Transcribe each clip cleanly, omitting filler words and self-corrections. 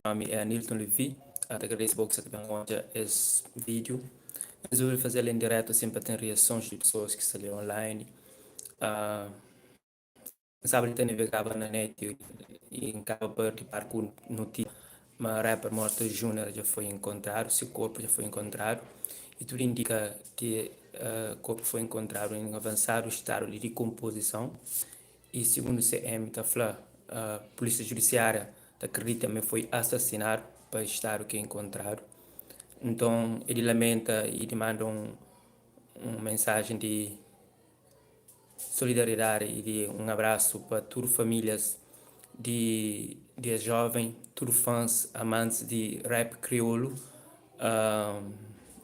nome é Nilton Levi. Agradeço por você ter visto esse vídeo. Mas eu vou fazer ele em direto assim para ter reações de pessoas que estão ali online. Ah, sabe, ele tem navegava na net e acaba por participar com notícia. Mas rapper Morta Júnior já foi encontrado, seu corpo já foi encontrado. E tudo indica que o corpo foi encontrado em avançado estado de decomposição. E segundo o CM, tá falando, a Polícia Judiciária acredita que foi assassinado para estar o que é encontrado. Então, ele lamenta e demanda uma mensagem de solidariedade e de um abraço para todas as famílias de jovens, todos fãs, amantes de rap crioulo.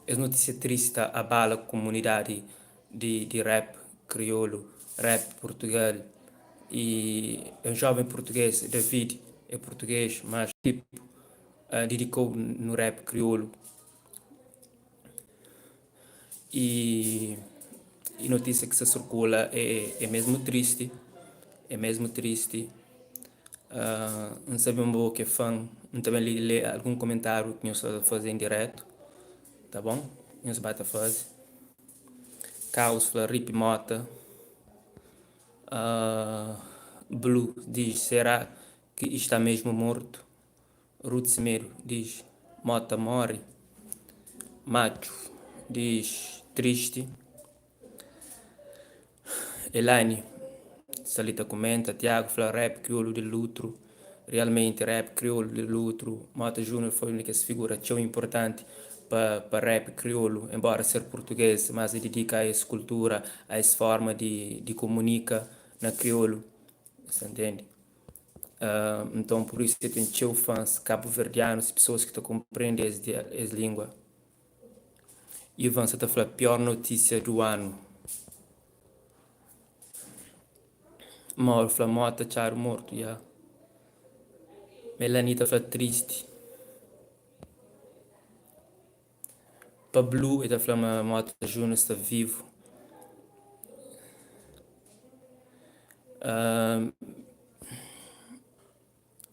É notícia triste abala a comunidade de rap crioulo, rap português. E é um jovem português, David, é português, mas tipo, dedicou no rap crioulo. E notícia que se circula é mesmo triste. É mesmo triste. Não sabe um pouco que é fã. Não também lê algum comentário que nós fazer em direto. Tá bom? Nós bate a fazer. Caos, Floripe Mota. Blue diz: será que está mesmo morto? Ruth Semeiro diz: Mota morre. Macho diz: triste. Elaine Salita comenta: Tiago fala rap crioulo de Lutro. Realmente, rap crioulo de Lutro. Mota Júnior foi uma figura tão importante para rap crioulo, embora ser português, mas ele dedica a essa cultura, a essa forma de comunicar na crioulo. Você entende? Então, por isso, eu tenho fãs cabo-verdianos, pessoas que compreendem essa língua. Ivan, você está falando a pior notícia do ano. Mauro fala Mota, Charo morto, já. Yeah. Melanita fala triste. Pablo está falando Mota Júnior está vivo.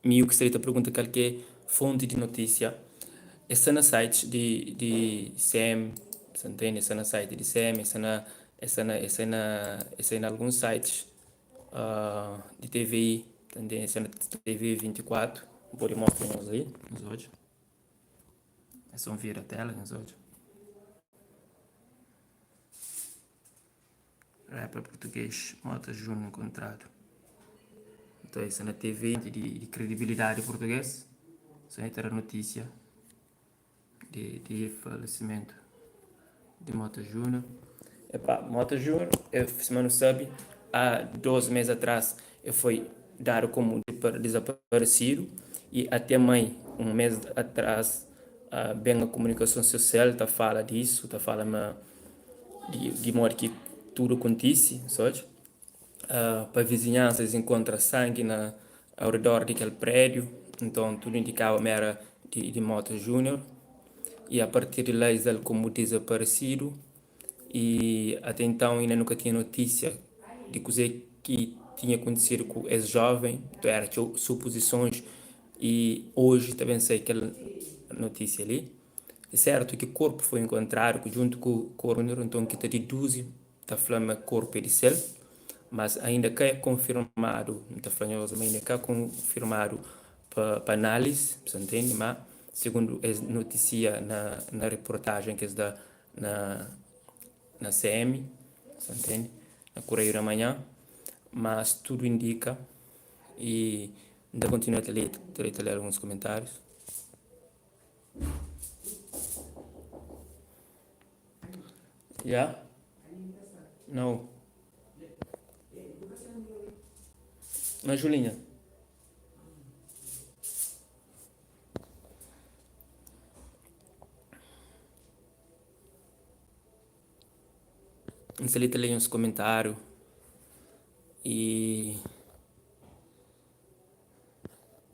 Miu que está pergunta qual que é fonte de notícia. Essa na sites de CM, você entende? Essa na site de CM, essa na alguns sites de TVI, entende? Essa na TV 24. Vou lhe mostrar nós aí, nos hoje. É só vir a tela, nos hoje. Rapper português, Mota Júnior encontrado. Então, essa na TV de credibilidade português. Só entra a notícia de falecimento de Mota Júnior. Mota Júnior, se não sabe, há 12 meses atrás, ele foi dado como desaparecido e até mãe, um mês atrás, bem a comunicação social está fala disso, está falando de modo que tudo acontece, sabe? Para a vizinhança, eles encontram sangue ao redor daquele prédio, então tudo indicava que era de Mota Júnior. E a partir de lá, ele como desaparecido. E até então ainda nunca tinha notícia de coisa que tinha acontecido com esse jovem, então eram suposições. E hoje também sei aquela notícia ali. É certo que o corpo foi encontrado junto com o coroner, então que está deduz, está falando que o corpo é de céu, mas ainda que é confirmado, não está falando, mas ainda que é confirmado para análise, você entende? Mas segundo a notícia na reportagem que é da na CM, você entende? Na Correio da Manhã, mas tudo indica e ainda continuo a ler alguns comentários. Já? Yeah? Não. Na Julinha. Inselita lê uns comentários e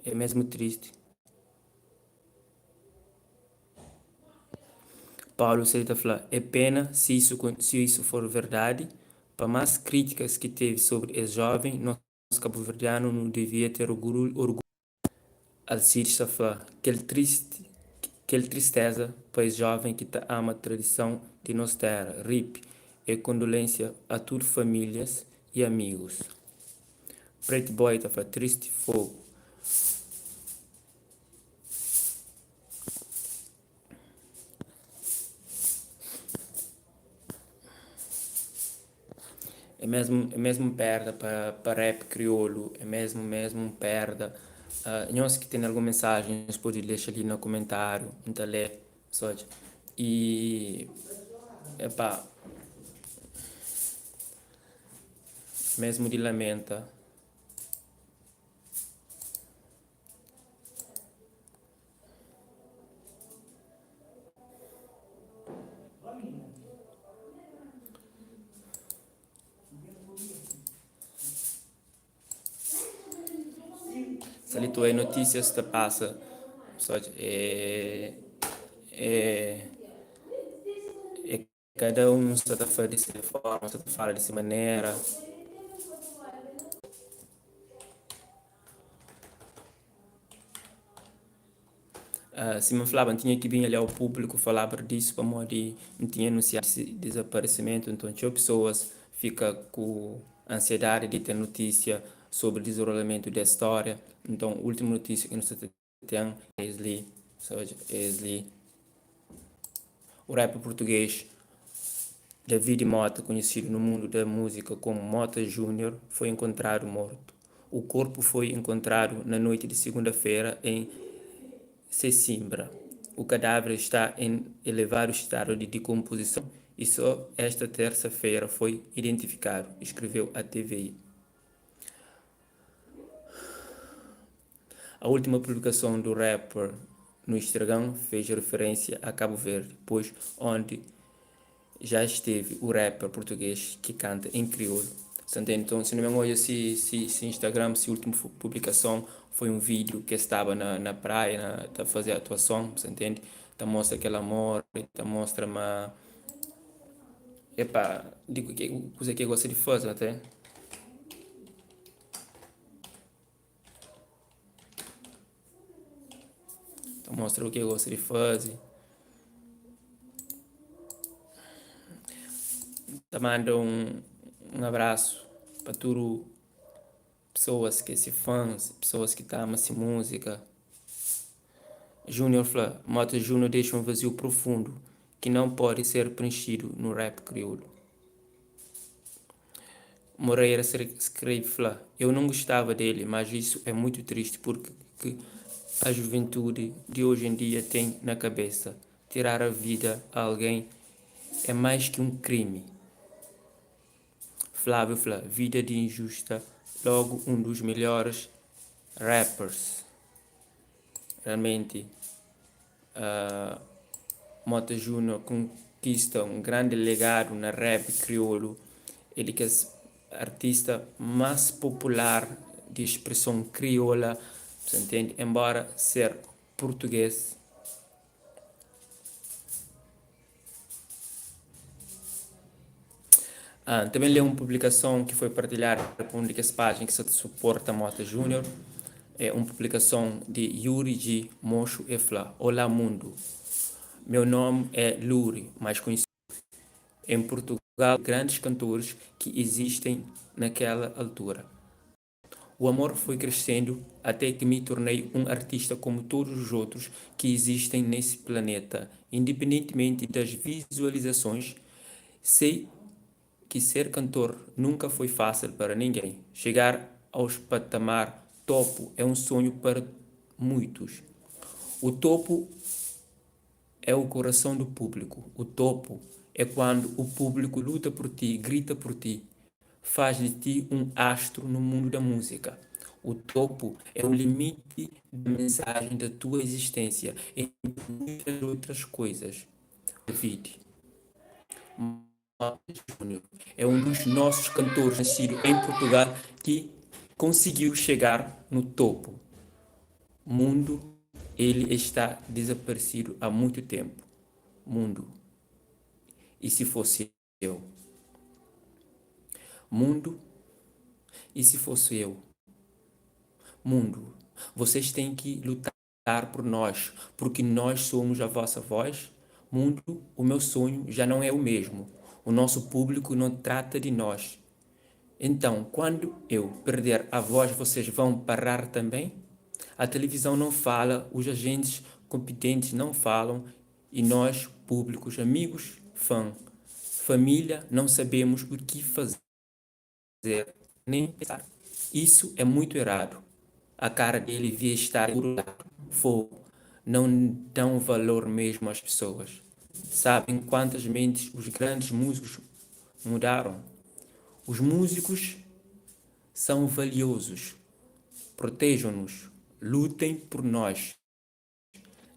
é mesmo triste. Paulo Celita fala, é pena se isso for verdade, para mais críticas que teve sobre esse jovem, nosso cabo-verdiano não devia ter orgulho. Alcides está a falar, aquele tristeza, pois jovem que te ama a tradição de nossa terra, RIP, e condolência a tudo famílias e amigos. Preto Boy está a falar, triste fogo. É mesmo perda para rap crioulo, é mesmo perda. Não sei que tem alguma mensagem, pode deixar ali no comentário, então lê, só. E, epá, mesmo de lamenta. Se ali tu é notícias te passa, só é, é cada um está a falar dessa forma, está a falar dessa maneira. Se me falavam, tinha que vir ali ao público falar disso, para modo de não tinha anunciado esse desaparecimento, então tinha pessoas fica com ansiedade de ter notícia sobre o desenrolamento da história. Então, a última notícia que nós temos é ali, o rap português David Mota, conhecido no mundo da música como Mota Júnior, foi encontrado morto. O corpo foi encontrado na noite de segunda-feira em Sesimbra. O cadáver está em elevado estado de decomposição e só esta terça-feira foi identificado, escreveu a TVI. A última publicação do rapper no Instagram fez referência a Cabo Verde, pois onde já esteve o rapper português que canta em crioulo. Então, se não me engano, se Instagram, se a última publicação foi um vídeo que estava na praia, a fazer a atuação, você entende? Então mostra aquele amor, então mostra uma... Epá, digo que coisa que eu gosto de fazer até. Então mostra o que eu gosto de fazer. Então manda um abraço para tudo pessoas que se fãs, pessoas que amam essa música. Júnior Flá, Mota Júnior deixa um vazio profundo que não pode ser preenchido no rap crioulo. Moreira escreve Flá, eu não gostava dele, mas isso é muito triste porque a juventude de hoje em dia tem na cabeça. Tirar a vida a alguém é mais que um crime. Flávio Flá, vida de injusta, logo um dos melhores rappers. Realmente, Mota Júnior conquista um grande legado na rap crioulo. Ele que é artista mais popular de expressão crioula, você entende? Embora ser português. Também li uma publicação que foi partilhada por uma das páginas que se suporta Mota Júnior. É uma publicação de Yuri G. Mocho Efla. Olá, mundo. Meu nome é Luri, mais conhecido em Portugal, grandes cantores que existem naquela altura. O amor foi crescendo até que me tornei um artista como todos os outros que existem nesse planeta. Independentemente das visualizações, sei que ser cantor nunca foi fácil para ninguém. Chegar aos patamar topo é um sonho para muitos. O topo é o coração do público. O topo é quando o público luta por ti, grita por ti, faz de ti um astro no mundo da música. O topo é o limite da mensagem da tua existência, entre muitas outras coisas. David Júnior é um dos nossos cantores nascido em Portugal que conseguiu chegar no topo. Mundo, ele está desaparecido há muito tempo. Mundo. E se fosse eu? Mundo, e se fosse eu? Mundo. Vocês têm que lutar por nós, porque nós somos a vossa voz. Mundo, o meu sonho já não é o mesmo. O nosso público não trata de nós. Então, quando eu perder a voz, vocês vão parar também? A televisão não fala, os agentes competentes não falam e nós, públicos, amigos, fã, família, não sabemos o que fazer, nem pensar. Isso é muito errado. A cara dele devia estar grudada. Fogo. Não dão valor mesmo às pessoas. Sabem quantas mentes os grandes músicos mudaram? Os músicos são valiosos. Protejam-nos. Lutem por nós.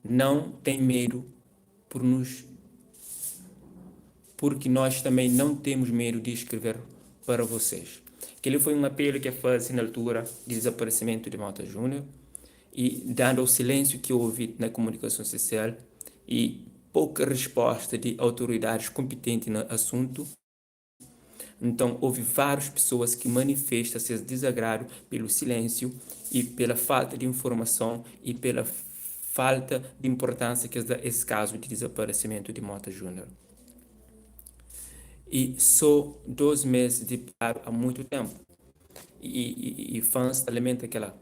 Não tem medo por nos, porque nós também não temos medo de escrever para vocês. Aquele foi um apelo que eu fiz na altura do desaparecimento de Malta Júnior e dando o silêncio que houve na comunicação social e pouca resposta de autoridades competentes no assunto. Então, houve várias pessoas que manifestam seu desagrado pelo silêncio e pela falta de informação e pela falta de importância que dá esse caso de desaparecimento de Mota Júnior. E só 2 meses de paro há muito tempo. E fãs lamentam aquela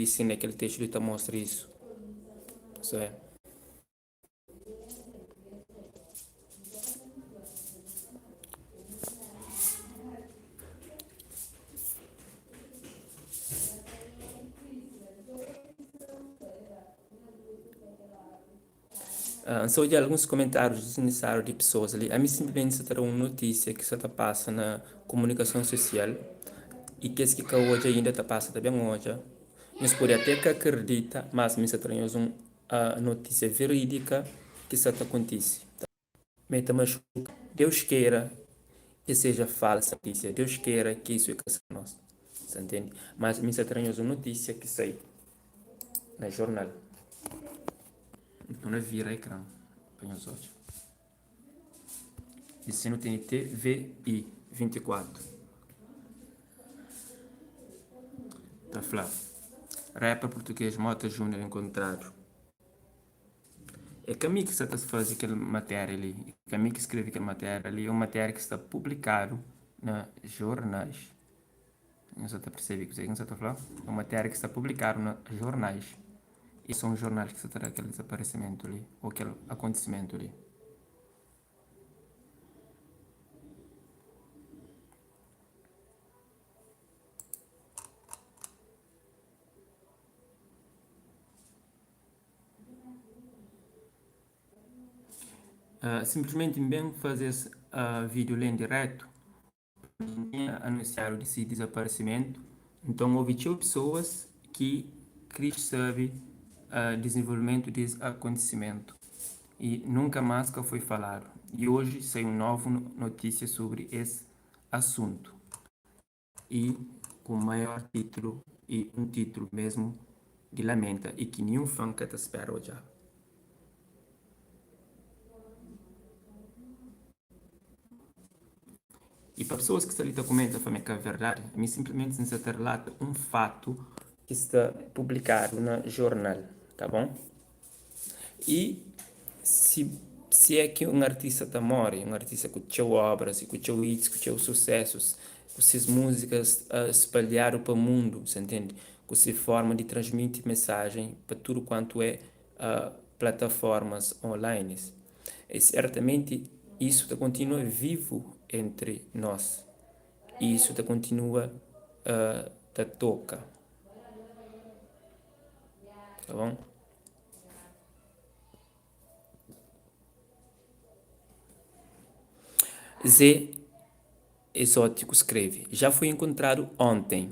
cena, aquele texto que mostra isso. Isso é. Só de alguns comentários desnecessários de pessoas ali. A mim simplesmente se terá uma notícia que se está passa na comunicação social e que esse que hoje ainda está passa também hoje. Mas pode até que acredita, mas me se terá uma notícia verídica que se está acontece. Mas Deus queira que seja falsa notícia. Deus queira que isso é que nosso. Você entende? Mas me se terá uma notícia que sai na jornal. Então não vira ecrã. Põe os olhos. Isso no TNT VI 24. Tá falando. Rapper português Mota Júnior encontrado. É Camille que está a fazer aquela matéria ali. É Camille que escreve aquela matéria ali. É uma matéria que está publicado na jornais. Não sei se está percebendo o que você está falando. É uma matéria que está publicada nos jornais. E são os jornais que está trazendo aquele desaparecimento ali. Ou aquele acontecimento ali. Simplesmente bem fazer esse vídeo lá em direto tinha anunciado esse desaparecimento. Então houve pessoas que queriam saber desenvolvimento desse acontecimento e nunca mais que foi falado. E hoje saiu uma nova notícia sobre esse assunto e com maior título e um título mesmo de lamenta e que nenhum fã que te espera hoje. E para pessoas que estão comentam que é verdade, a mim simplesmente se relata um fato que está publicado no jornal, tá bom? E se é que um artista está morre, um artista com suas obras, com seus hits, com seus sucessos, com suas músicas espalharam para o mundo, você entende? Com sua forma de transmitir mensagem para tudo quanto é plataformas online. E certamente isso tá continua vivo entre nós. E isso tá continua tá toca, tá bom? Zé Exótico escreve: já foi encontrado ontem,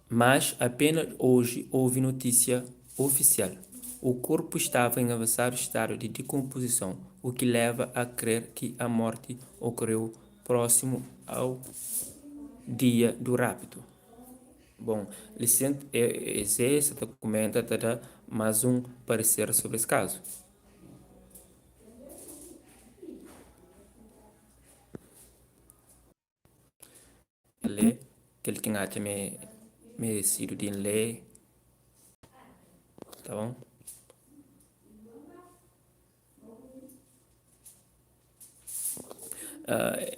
mas apenas hoje houve notícia oficial. O corpo estava em avançado estado de decomposição, o que leva a crer que a morte ocorreu próximo ao dia do rapto. Bom, licença, esse documento dará mais um parecer sobre esse caso. Ler, aquele que acha merecido de ler tá bom?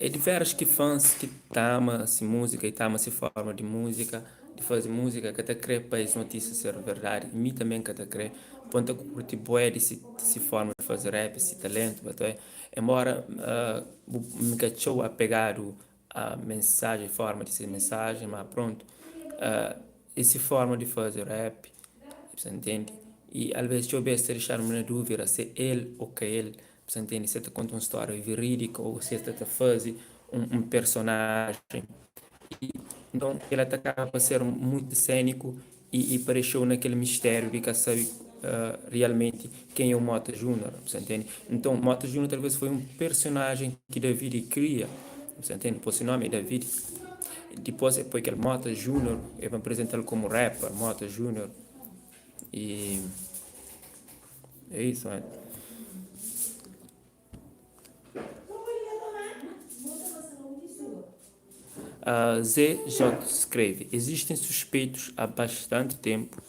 É diversos que fãs que tamam assim, música e tamam essa forma de música, de fazer música, que até crê para as notícias ser verdade, e mim também que até crê, ponto que curti bué desse forma de fazer rap, esse talento, but, embora me cachou apegado à mensagem, forma de ser mensagem, mas pronto, uh, essa forma de fazer rap, você entende? E às vezes eu vejo deixar-me na dúvida se é ele ou que é ele, você entende? Se ele conta uma história verídica ou se ele está a fazer um personagem. Então ele acaba a ser muito cênico e pareceu naquele mistério de que sabe realmente quem é o Mota Júnior, você entende? Então Mota Júnior talvez foi um personagem que David cria, você entende? Por seu nome é David. Depois é porque ele Mota Júnior, ele vai apresentá-lo como rapper, Mota Júnior. E é isso, mano. ZJ escreve: existem suspeitos há bastante tempo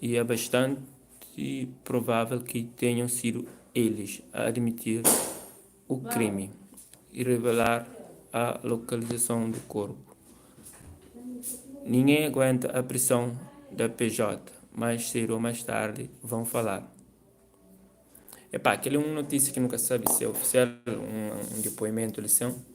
e é bastante provável que tenham sido eles a admitir o crime e revelar a localização do corpo. Ninguém aguenta a pressão da PJ, mais cedo ou mais tarde vão falar. Epá, aquele é uma notícia que nunca sabe se é oficial, um depoimento, lição.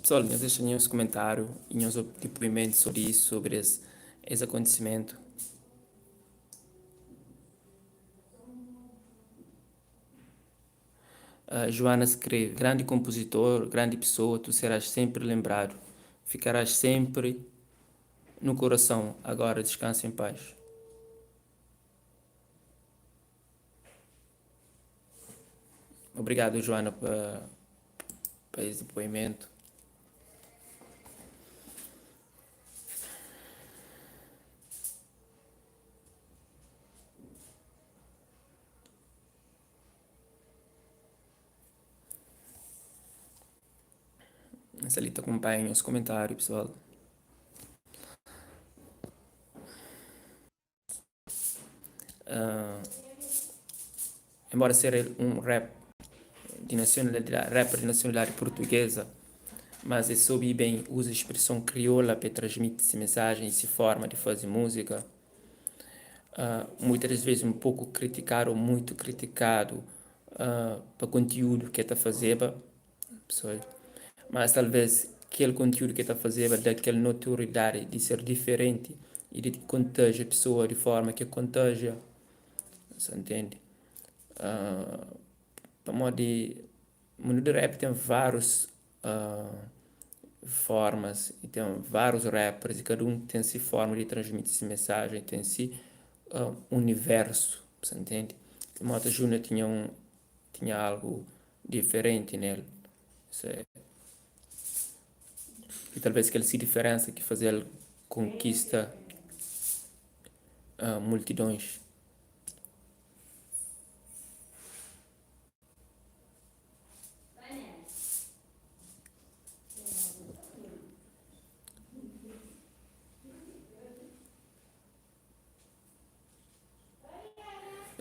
Pessoal, deixem os comentários e os depoimentos sobre isso, sobre esse acontecimento. Joana escreve: grande compositor, grande pessoa, tu serás sempre lembrado. Ficarás sempre no coração. Agora descansa em paz. Obrigado, Joana, por esse depoimento. Essa ali te acompanha os comentários, pessoal. Ah, embora ser um rapper de nacionalidade portuguesa, mas ele soube bem, usa a expressão crioula para transmitir essa mensagem, essa forma de fazer música. Muitas vezes um pouco criticado ou muito criticado para o conteúdo que está fazendo, pessoal. Mas talvez aquele conteúdo que está fazendo dá aquela notoriedade de ser diferente e de contagiar a pessoa de forma que contagia, você entende? Para modo de o mundo do rap tem várias formas e tem vários rappers e cada um tem sua forma de transmitir essa mensagem, tem seu universo, você entende? O Mota Júnior tinha algo diferente nele. Isso é, e talvez aquela se diferença que faz ele conquista multidões.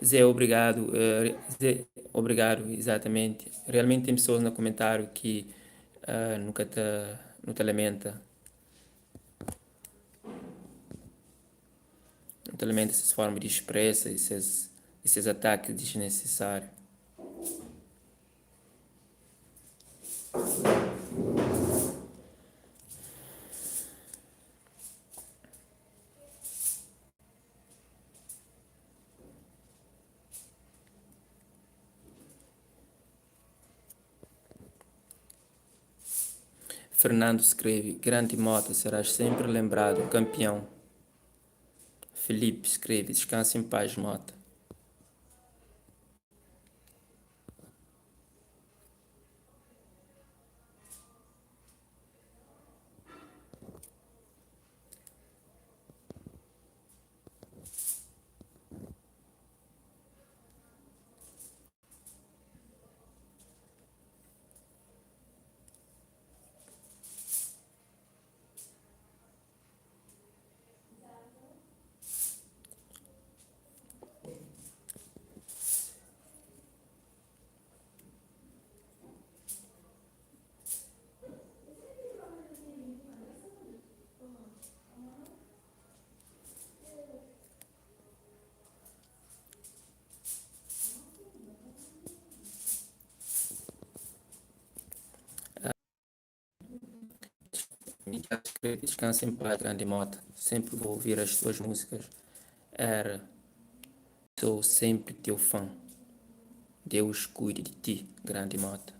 Zé, obrigado. Zé, obrigado, exatamente. Realmente tem pessoas no comentário que nunca não te lamenta. Não te lamenta essas formas de expressa, esses ataques desnecessários. Fernando escreve: grande Mota, serás sempre lembrado, campeão. Felipe escreve: descansa em paz, Mota. E acho que descansa em paz, grande Mota. Sempre vou ouvir as tuas músicas. Era, sou sempre teu fã. Deus cuide de ti, grande Mota.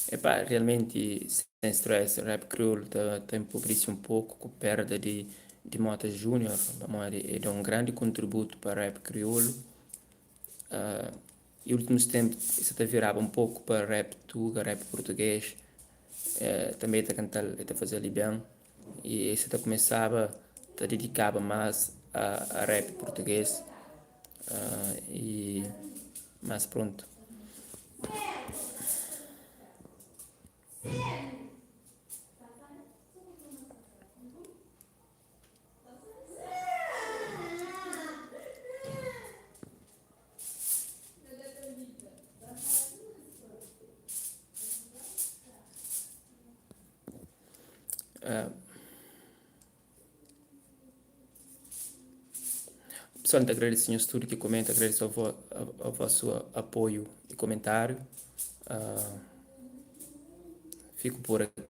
Epá, realmente, sem stress, rap crioulo tá empobrecer um pouco com a perda de Mota Júnior. Ele é um grande contributo para o rap crioulo. Ah, e últimos tempos, isso está virava um pouco para rap tuga, rap português. Também está cantar, está fazer ali bem. E isso está começava, está dedicava mais a rap português. Mas pronto. Ah, pessoal, te agradeço o estúdio que comenta, agradeço ao vosso apoio e comentário. Ah, fico por aqui.